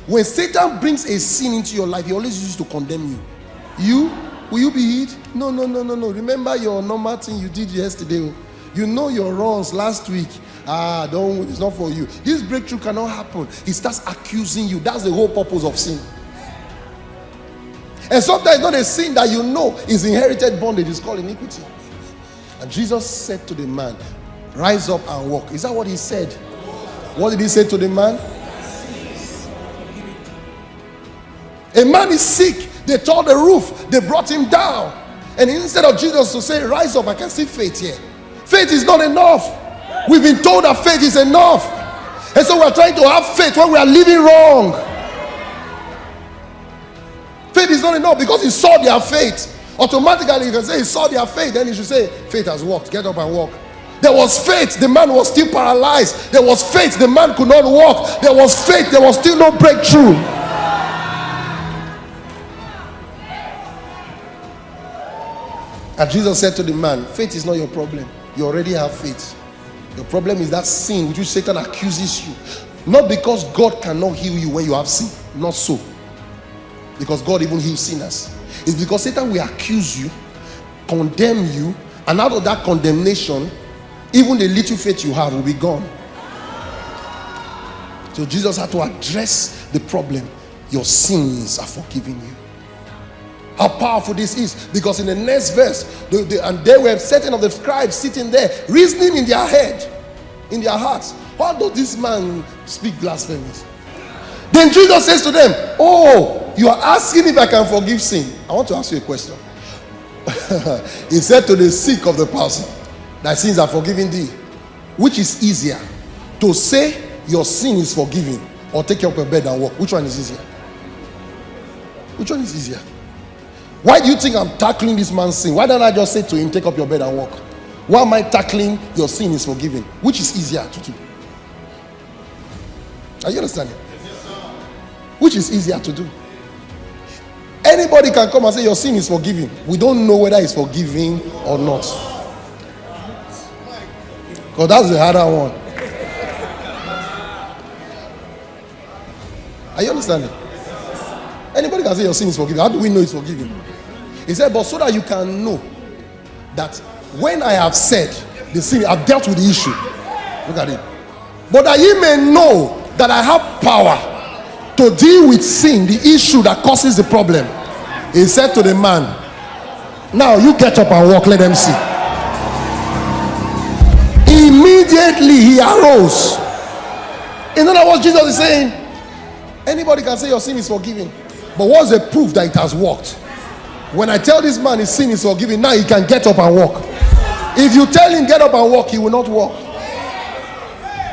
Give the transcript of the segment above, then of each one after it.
When Satan brings a sin into your life, he always uses to condemn you. Will you be healed? No. Remember your normal thing you did yesterday. You know your wrongs last week. Don't. It's not for you. This breakthrough cannot happen. He starts accusing you. That's the whole purpose of sin. And sometimes not a sin that you know is inherited bondage. It's called iniquity. And Jesus said to the man, rise up and walk. Is that what he said? What did he say to the man? A man is sick. They tore the roof. They brought him down. And instead of Jesus to say, rise up, I can see faith here. Faith is not enough. We've been told that faith is enough. And so we're trying to have faith when we are living wrong. Faith is not enough because he saw their faith. Automatically you can say he saw their faith. Then you should say, faith has worked. Get up and walk. There was faith. The man was still paralyzed. There was faith. The man could not walk. There was faith. There was still no breakthrough. And Jesus said to the man, faith is not your problem. You already have faith. Your problem is that sin which Satan accuses you. Not because God cannot heal you when you have sin. Not so. Because God even heals sinners. It's because Satan will accuse you, condemn you, and out of that condemnation, even the little faith you have will be gone. So Jesus had to address the problem. Your sins are forgiven you. How powerful this is, because in the next verse, and there were certain of the scribes sitting there, reasoning in their head, in their hearts, why does this man speak blasphemies? Then Jesus says to them, oh, you are asking if I can forgive sin. I want to ask you a question. He said to the sick of the palsy, thy sins are forgiven thee. Which is easier, to say your sin is forgiven, or take up your bed and walk? Which one is easier? Which one is easier? Why do you think I'm tackling this man's sin? Why don't I just say to him, take up your bed and walk? Why am I tackling your sin is forgiven? Which is easier to do? Are you understanding? Which is easier to do? Anybody can come and say your sin is forgiven. We don't know whether it's forgiven or not. Because that's the harder one. Are you understanding? Anybody can say your sin is forgiven. How do we know it's forgiven? He said, but so that you can know that when I have said the sin, I've dealt with the issue. Look at it. But that ye may know that I have power to deal with sin, the issue that causes the problem. He said to the man, now you get up and walk, let them see. Immediately he arose. In other words, Jesus is saying, anybody can say your sin is forgiven. But what's the proof that it has worked? When I tell this man his sin is forgiven, now he can get up and walk. If you tell him get up and walk, he will not walk.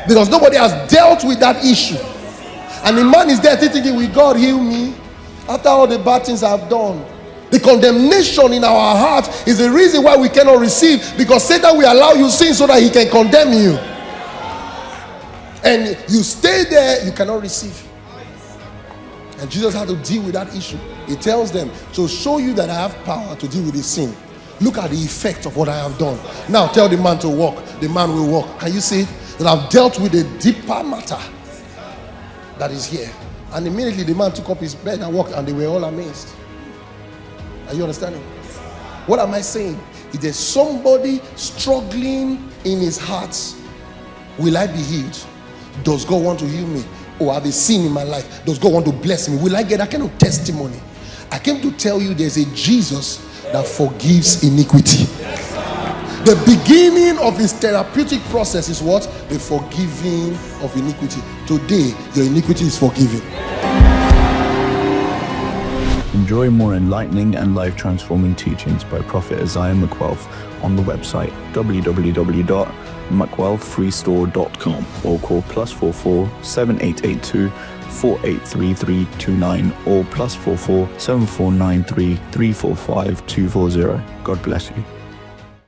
Because nobody has dealt with that issue. And the man is there thinking, will God heal me? After all the bad things I've done. The condemnation in our heart is the reason why we cannot receive. Because Satan will allow you sin so that he can condemn you. And you stay there, you cannot receive. And Jesus had to deal with that issue. He tells them, to show you that I have power to deal with this sin, look at the effect of what I have done. Now tell the man to walk. The man will walk. Can you see that I've dealt with a deeper matter that is here? And immediately the man took up his bed and walked, and they were all amazed. Are you understanding? What am I saying? If there's somebody struggling in his heart, will I be healed? Does God want to heal me? Or have a sin in my life? Does God want to bless me? Will I get that kind of testimony? I came to tell you there's a Jesus that forgives iniquity. The beginning of his therapeutic process is what? The forgiving of iniquity. Today, your iniquity is forgiven. Enjoy more enlightening and life-transforming teachings by Prophet Isaiah McWealth on the website www.mcwealthfreestore.com or call +44 7882 483329 or +44 7493 345 240. God bless you.